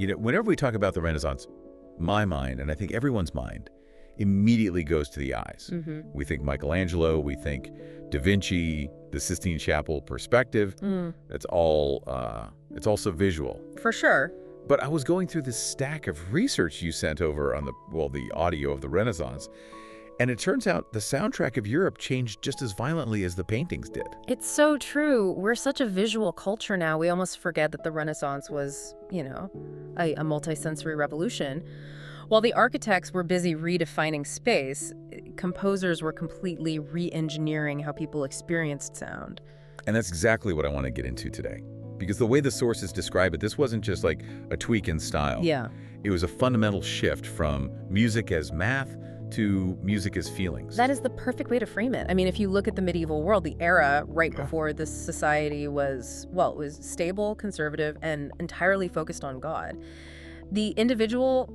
Whenever we talk about the Renaissance, my mind, and I think everyone's mind, immediately goes to the eyes. We think Michelangelo, we think Da Vinci, the Sistine Chapel perspective. It's all so visual. For sure. But I was going through this stack of research you sent over on the audio of the Renaissance, and it turns out the soundtrack of Europe changed just as violently as the paintings did. It's so true. We're such a visual culture now. We almost forget that the Renaissance was, a multisensory revolution. While the architects were busy redefining space, composers were completely re-engineering how people experienced sound. And that's exactly what I want to get into today. Because the way the sources describe it, this wasn't just like a tweak in style. Yeah. It was a fundamental shift from music as math to music as feelings. That is the perfect way to frame it. I mean, if you look at the medieval world, the era right before this society was, it was stable, conservative, and entirely focused on God. The individual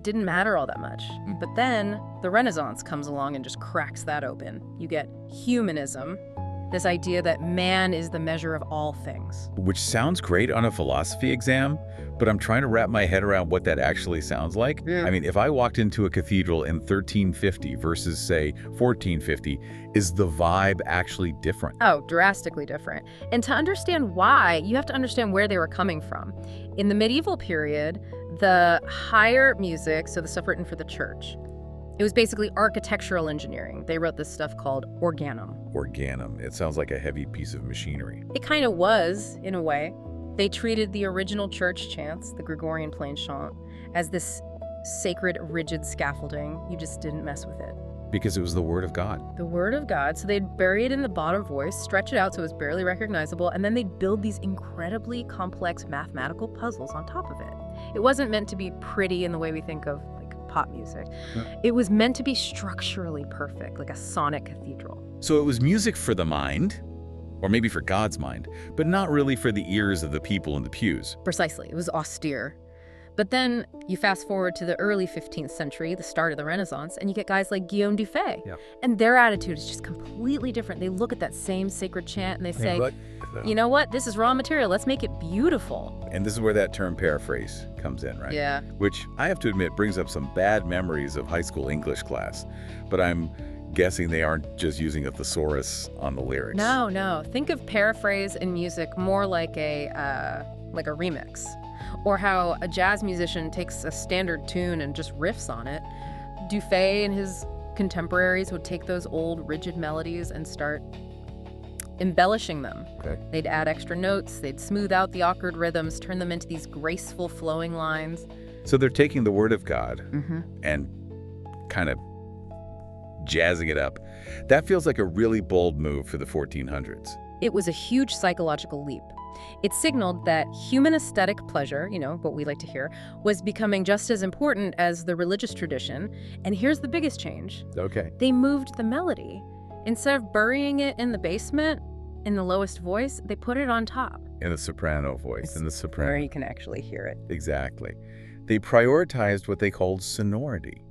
didn't matter all that much. But then the Renaissance comes along and just cracks that open. You get humanism, this idea that man is the measure of all things. Which sounds great on a philosophy exam, but I'm trying to wrap my head around what that actually sounds like. Yeah. I mean, if I walked into a cathedral in 1350 versus, say, 1450, is the vibe actually different? Oh, drastically different. And to understand why, you have to understand where they were coming from. In the medieval period, the higher music, so the stuff written for the church, it was basically architectural engineering. They wrote this stuff called organum. Organum. It sounds like a heavy piece of machinery. It kind of was, in a way. They treated the original church chants, the Gregorian plain chant, as this sacred, rigid scaffolding. You just didn't mess with it. Because it was the word of God. The word of God. So they'd bury it in the bottom voice, stretch it out so it was barely recognizable, and then they'd build these incredibly complex mathematical puzzles on top of it. It wasn't meant to be pretty in the way we think of pop music. It was meant to be structurally perfect, like a sonic cathedral. So it was music for the mind, or maybe for God's mind, but not really for the ears of the people in the pews. Precisely. It was austere. But then you fast forward to the early 15th century, the start of the Renaissance, and you get guys like Guillaume Dufay. Yeah. And their attitude is just completely different. They look at that same sacred chant and they say, you know what? This is raw material. Let's make it beautiful. And this is where that term paraphrase comes in, right? Yeah. Which, I have to admit, brings up some bad memories of high school English class. But I'm guessing they aren't just using a thesaurus on the lyrics. No. Think of paraphrase in music more like a remix. Or how a jazz musician takes a standard tune and just riffs on it. Dufay and his contemporaries would take those old rigid melodies and start embellishing them. Okay. They'd add extra notes, they'd smooth out the awkward rhythms, turn them into these graceful flowing lines. So they're taking the word of God and kind of jazzing it up. That feels like a really bold move for the 1400s. It was a huge psychological leap. It signaled that human aesthetic pleasure, what we like to hear, was becoming just as important as the religious tradition. And here's the biggest change. Okay. They moved the melody. Instead of burying it in the basement, in the lowest voice, they put it on top. In the soprano voice, in the soprano. Where you can actually hear it. Exactly. They prioritized what they called sonority.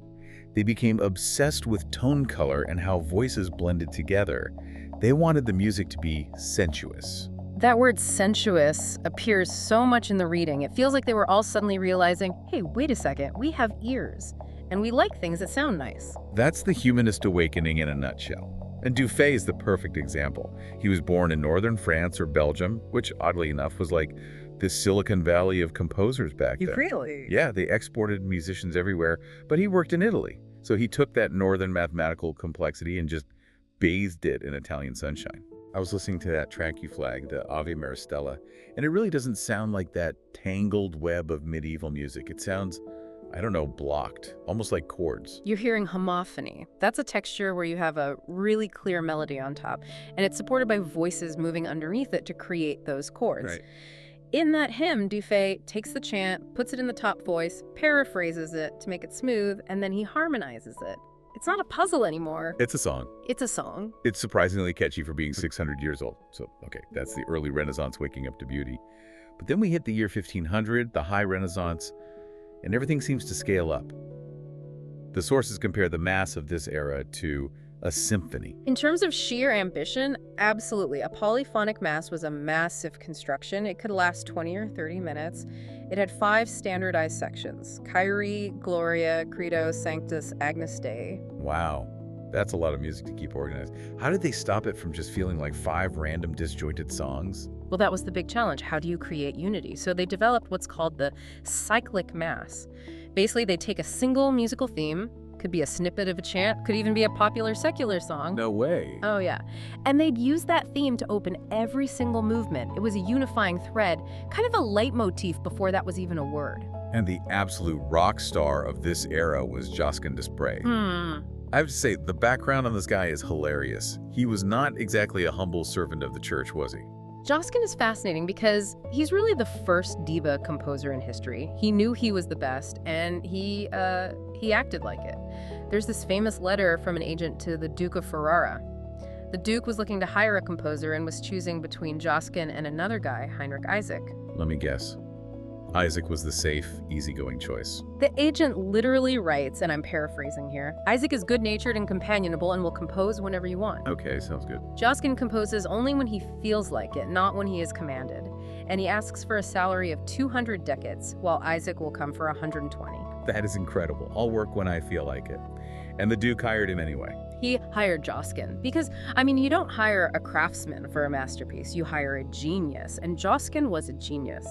They became obsessed with tone color and how voices blended together. They wanted the music to be sensuous. That word sensuous appears so much in the reading. It feels like they were all suddenly realizing, hey, wait a second, we have ears, and we like things that sound nice. That's the humanist awakening in a nutshell. And Dufay is the perfect example. He was born in northern France or Belgium, which oddly enough was like this Silicon Valley of composers back then. Really? Yeah, they exported musicians everywhere, but he worked in Italy. So he took that northern mathematical complexity and just bathed it in Italian sunshine. I was listening to that track you flagged, the Ave Maristella, and it really doesn't sound like that tangled web of medieval music. It sounds, blocked, almost like chords. You're hearing homophony. That's a texture where you have a really clear melody on top, and it's supported by voices moving underneath it to create those chords. Right. In that hymn, Dufay takes the chant, puts it in the top voice, paraphrases it to make it smooth, and then he harmonizes it. It's not a puzzle anymore. It's a song. It's a song. It's surprisingly catchy for being 600 years old. So, okay, that's the early Renaissance waking up to beauty. But then we hit the year 1500, the high Renaissance, and everything seems to scale up. The sources compare the mass of this era to a symphony. In terms of sheer ambition, absolutely. A polyphonic mass was a massive construction. It could last 20 or 30 minutes. It had 5 standardized sections: Kyrie, Gloria, Credo, Sanctus, Agnus Dei. Wow, that's a lot of music to keep organized. How did they stop it from just feeling like 5 random disjointed songs? Well, that was the big challenge. How do you create unity? So they developed what's called the cyclic mass. Basically, they take a single musical theme, could be a snippet of a chant, could even be a popular secular song. No way. Oh, yeah. And they'd use that theme to open every single movement. It was a unifying thread, kind of a leitmotif before that was even a word. And the absolute rock star of this era was Josquin des Prez. I have to say, the background on this guy is hilarious. He was not exactly a humble servant of the church, was he? Josquin is fascinating because he's really the first diva composer in history. He knew he was the best, and he acted like it. There's this famous letter from an agent to the Duke of Ferrara. The Duke was looking to hire a composer and was choosing between Josquin and another guy, Heinrich Isaac. Let me guess. Isaac was the safe, easygoing choice. The agent literally writes, and I'm paraphrasing here, Isaac is good-natured and companionable and will compose whenever you want. Okay, sounds good. Josquin composes only when he feels like it, not when he is commanded. And he asks for a salary of 200 ducats, while Isaac will come for 120. That is incredible. I'll work when I feel like it. And the Duke hired him anyway. He hired Josquin because, I mean, you don't hire a craftsman for a masterpiece, you hire a genius, and Josquin was a genius.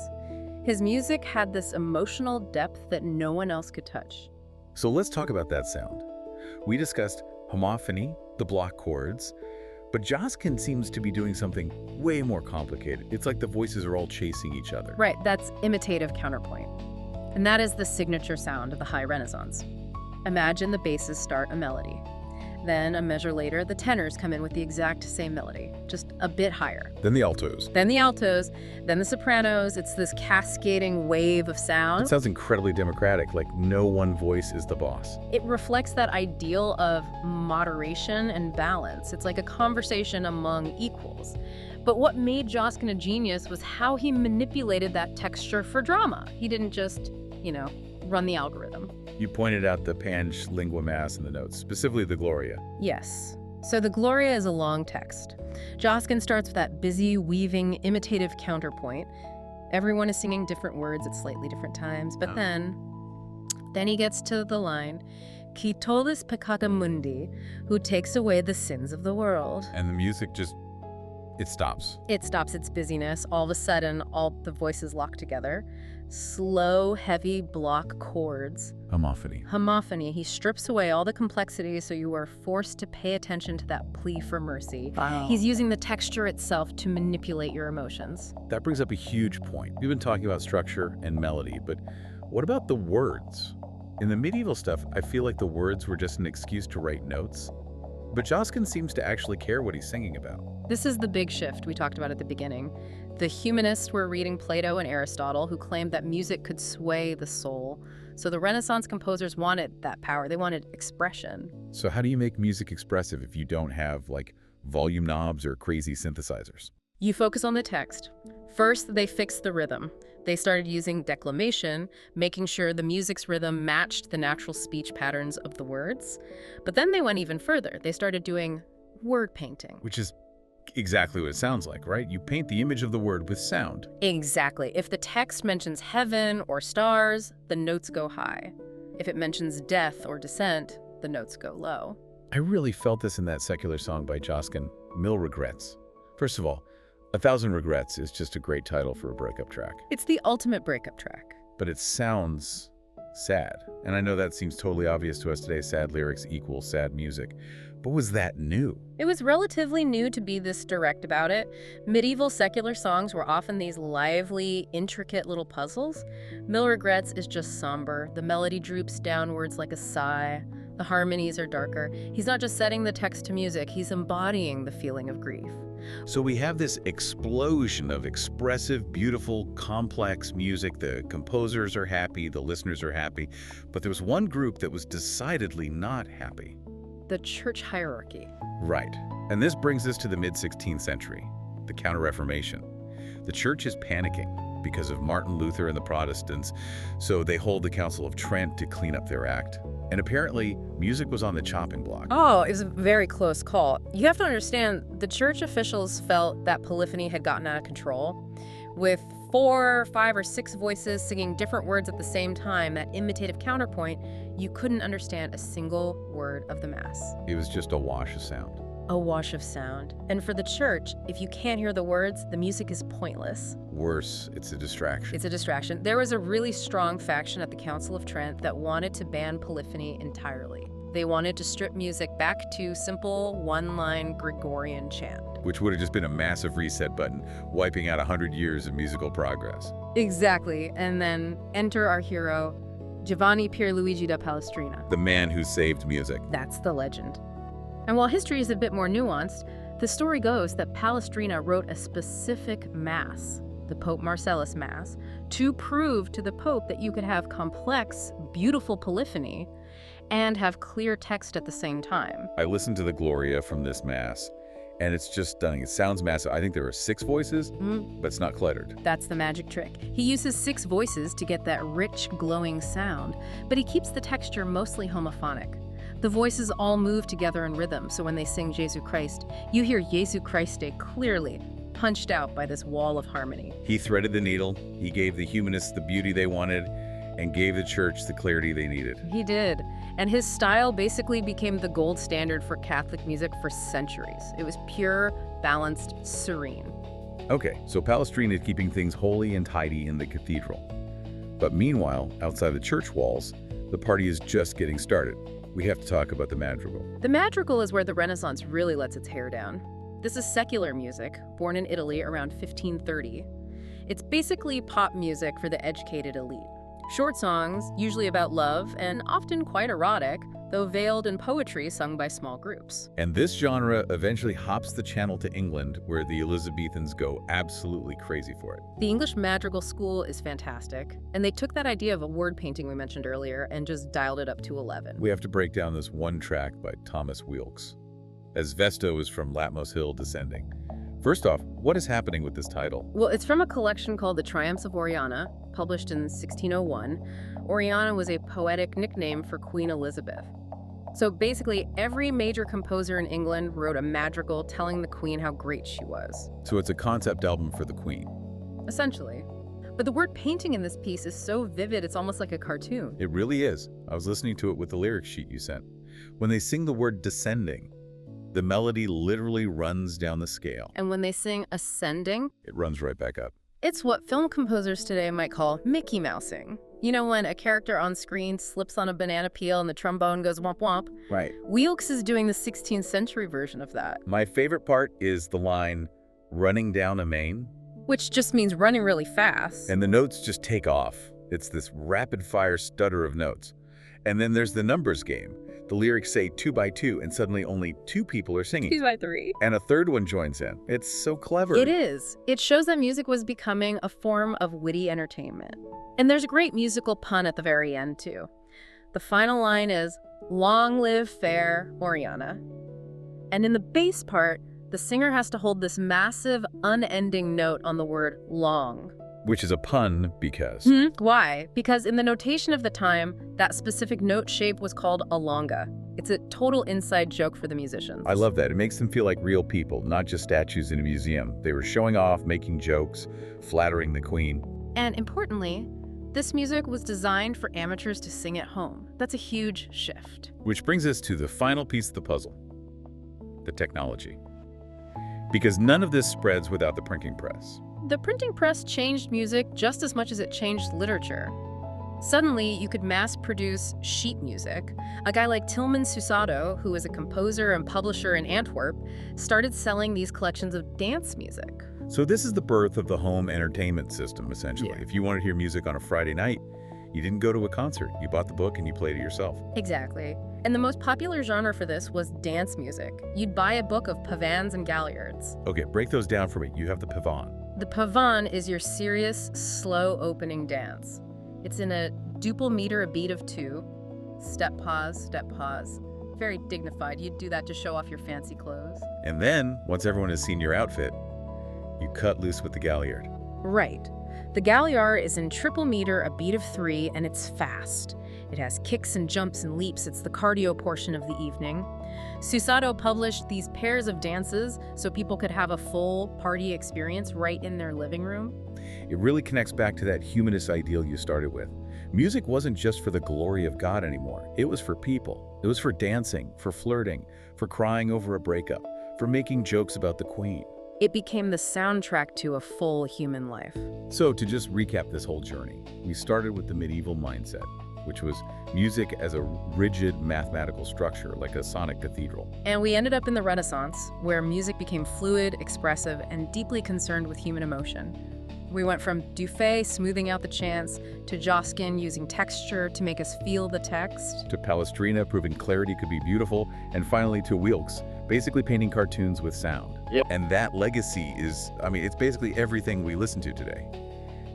His music had this emotional depth that no one else could touch. So let's talk about that sound. We discussed homophony, the block chords, but Josquin seems to be doing something way more complicated. It's like the voices are all chasing each other. Right, that's imitative counterpoint. And that is the signature sound of the High Renaissance. Imagine the basses start a melody. Then, a measure later, the tenors come in with the exact same melody, just a bit higher. Then the altos. Then the altos, then the sopranos. It's this cascading wave of sound. It sounds incredibly democratic, like no one voice is the boss. It reflects that ideal of moderation and balance. It's like a conversation among equals. But what made Josquin a genius was how he manipulated that texture for drama. He didn't just, run the algorithm. You pointed out the Pange lingua mass in the notes, specifically the Gloria. Yes. So the Gloria is a long text. Josquin starts with that busy, weaving, imitative counterpoint. Everyone is singing different words at slightly different times, but then he gets to the line, Qui tollis peccata mundi, who takes away the sins of the world. And the music just, it stops. It stops its busyness. All of a sudden, all the voices lock together. Slow, heavy block chords. Homophony. Homophony. He strips away all the complexity so you are forced to pay attention to that plea for mercy. Wow. He's using the texture itself to manipulate your emotions. That brings up a huge point. We've been talking about structure and melody, but what about the words? In the medieval stuff, I feel like the words were just an excuse to write notes. But Josquin seems to actually care what he's singing about. This is the big shift we talked about at the beginning. The humanists were reading Plato and Aristotle, who claimed that music could sway the soul. So the Renaissance composers wanted that power. They wanted expression. So how do you make music expressive if you don't have, like, volume knobs or crazy synthesizers? You focus on the text. First, they fixed the rhythm. They started using declamation, making sure the music's rhythm matched the natural speech patterns of the words. But then they went even further. They started doing word painting. Which is exactly what it sounds like, right? You paint the image of the word with sound. Exactly. If the text mentions heaven or stars, the notes go high. If it mentions death or descent, the notes go low. I really felt this in that secular song by Josquin, Mille Regrets. First of all, 1,000 Regrets is just a great title for a breakup track. It's the ultimate breakup track. But it sounds sad. And I know that seems totally obvious to us today, sad lyrics equal sad music. But was that new? It was relatively new to be this direct about it. Medieval secular songs were often these lively, intricate little puzzles. Mille Regrets is just somber. The melody droops downwards like a sigh. The harmonies are darker. He's not just setting the text to music, he's embodying the feeling of grief. So we have this explosion of expressive, beautiful, complex music. The composers are happy, the listeners are happy. But there was one group that was decidedly not happy. The church hierarchy. Right. And this brings us to the mid-16th century, the Counter-Reformation. The church is panicking. because of Martin Luther and the Protestants, so they hold the Council of Trent to clean up their act. And apparently, music was on the chopping block. Oh, it was a very close call. You have to understand, the church officials felt that polyphony had gotten out of control. With 4, 5, or 6 voices singing different words at the same time, that imitative counterpoint, you couldn't understand a single word of the Mass. It was just a wash of sound. A wash of sound. And for the church, if you can't hear the words, the music is pointless. Worse, it's a distraction. It's a distraction. There was a really strong faction at the Council of Trent that wanted to ban polyphony entirely. They wanted to strip music back to simple one-line Gregorian chant. Which would have just been a massive reset button, wiping out 100 years of musical progress. Exactly. And then enter our hero, Giovanni Pierluigi da Palestrina. The man who saved music. That's the legend. And while history is a bit more nuanced, the story goes that Palestrina wrote a specific Mass, the Pope Marcellus Mass, to prove to the Pope that you could have complex, beautiful polyphony and have clear text at the same time. I listened to the Gloria from this Mass, and it's just stunning. It sounds massive. I think there are 6 voices, but it's not cluttered. That's the magic trick. He uses 6 voices to get that rich, glowing sound, but he keeps the texture mostly homophonic. The voices all move together in rhythm, so when they sing Jesu Christ, you hear Jesu Christe clearly, punched out by this wall of harmony. He threaded the needle, he gave the humanists the beauty they wanted, and gave the church the clarity they needed. He did. And his style basically became the gold standard for Catholic music for centuries. It was pure, balanced, serene. Okay, so Palestrina is keeping things holy and tidy in the cathedral. But meanwhile, outside the church walls, the party is just getting started. We have to talk about the madrigal. The madrigal is where the Renaissance really lets its hair down. This is secular music, born in Italy around 1530. It's basically pop music for the educated elite. Short songs, usually about love, and often quite erotic, though veiled in poetry sung by small groups. And this genre eventually hops the channel to England, where the Elizabethans go absolutely crazy for it. The English madrigal school is fantastic, and they took that idea of a word painting we mentioned earlier and just dialed it up to 11. We have to break down this one track by Thomas Weelkes, as Vesto is from Latmos Hill descending. First off, what is happening with this title? Well, it's from a collection called The Triumphs of Oriana, published in 1601. Oriana was a poetic nickname for Queen Elizabeth. So basically, every major composer in England wrote a madrigal telling the Queen how great she was. So it's a concept album for the Queen. Essentially. But the word painting in this piece is so vivid, it's almost like a cartoon. It really is. I was listening to it with the lyric sheet you sent. When they sing the word descending, the melody literally runs down the scale. And when they sing ascending, it runs right back up. It's what film composers today might call Mickey Mousing. You know, when a character on screen slips on a banana peel and the trombone goes womp womp? Right. Weelkes is doing the 16th century version of that. My favorite part is the line, running down a main. Which just means running really fast. And the notes just take off. It's this rapid-fire stutter of notes. And then there's the numbers game. The lyrics say 2 by 2, and suddenly only 2 people are singing. 2 by 3. And a third one joins in. It's so clever. It is. It shows that music was becoming a form of witty entertainment. And there's a great musical pun at the very end, too. The final line is, "Long live fair Oriana." And in the bass part, the singer has to hold this massive, unending note on the word long. Which is a pun because... Why? Because in the notation of the time, that specific note shape was called a longa. It's a total inside joke for the musicians. I love that. It makes them feel like real people, not just statues in a museum. They were showing off, making jokes, flattering the Queen. And importantly, this music was designed for amateurs to sing at home. That's a huge shift. Which brings us to the final piece of the puzzle, the technology. Because none of this spreads without the printing press. The printing press changed music just as much as it changed literature. Suddenly, you could mass-produce sheet music. A guy like Tilman Susado, who is a composer and publisher in Antwerp, started selling these collections of dance music. So this is the birth of the home entertainment system, essentially. Yeah. If you wanted to hear music on a Friday night, you didn't go to a concert. You bought the book and you played it yourself. Exactly. And the most popular genre for this was dance music. You'd buy a book of pavans and galliards. Okay, break those down for me. You have the pavan. The pavan is your serious, slow opening dance. It's in a duple meter, a beat of 2. Step pause, very dignified. You'd do that to show off your fancy clothes. And then, once everyone has seen your outfit, you cut loose with the galliard. Right. The Galliard is in triple meter, a beat of 3, and it's fast. It has kicks and jumps and leaps. It's the cardio portion of the evening. Susato published these pairs of dances so people could have a full party experience right in their living room. It really connects back to that humanist ideal you started with. Music wasn't just for the glory of God anymore. It was for people. It was for dancing, for flirting, for crying over a breakup, for making jokes about the Queen. It became the soundtrack to a full human life. So to just recap this whole journey, we started with the medieval mindset, which was music as a rigid mathematical structure, like a sonic cathedral. And we ended up in the Renaissance, where music became fluid, expressive, and deeply concerned with human emotion. We went from Dufay smoothing out the chants, to Josquin using texture to make us feel the text, to Palestrina proving clarity could be beautiful, and finally to Wilkes, basically painting cartoons with sound. Yep. And that legacy is, it's basically everything we listen to today.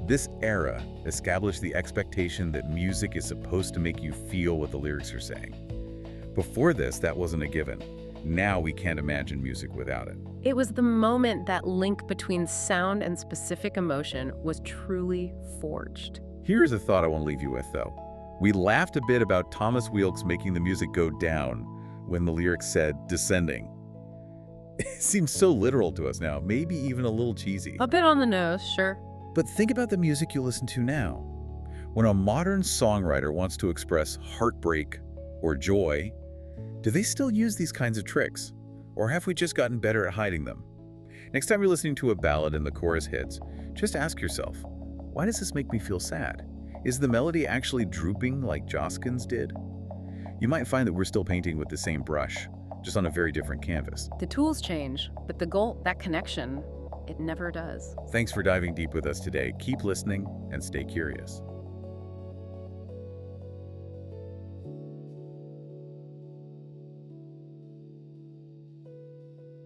This era established the expectation that music is supposed to make you feel what the lyrics are saying. Before this, that wasn't a given. Now we can't imagine music without it. It was the moment that link between sound and specific emotion was truly forged. Here's a thought I want to leave you with, though. We laughed a bit about Thomas Wilkes making the music go down when the lyrics said descending. It seems so literal to us now, maybe even a little cheesy. A bit on the nose, sure. But think about the music you listen to now. When a modern songwriter wants to express heartbreak or joy, do they still use these kinds of tricks? Or have we just gotten better at hiding them? Next time you're listening to a ballad and the chorus hits, just ask yourself, why does this make me feel sad? Is the melody actually drooping like Josquin's did? You might find that we're still painting with the same brush, just on a very different canvas. The tools change, but the goal, that connection, it never does. Thanks for diving deep with us today. Keep listening and stay curious.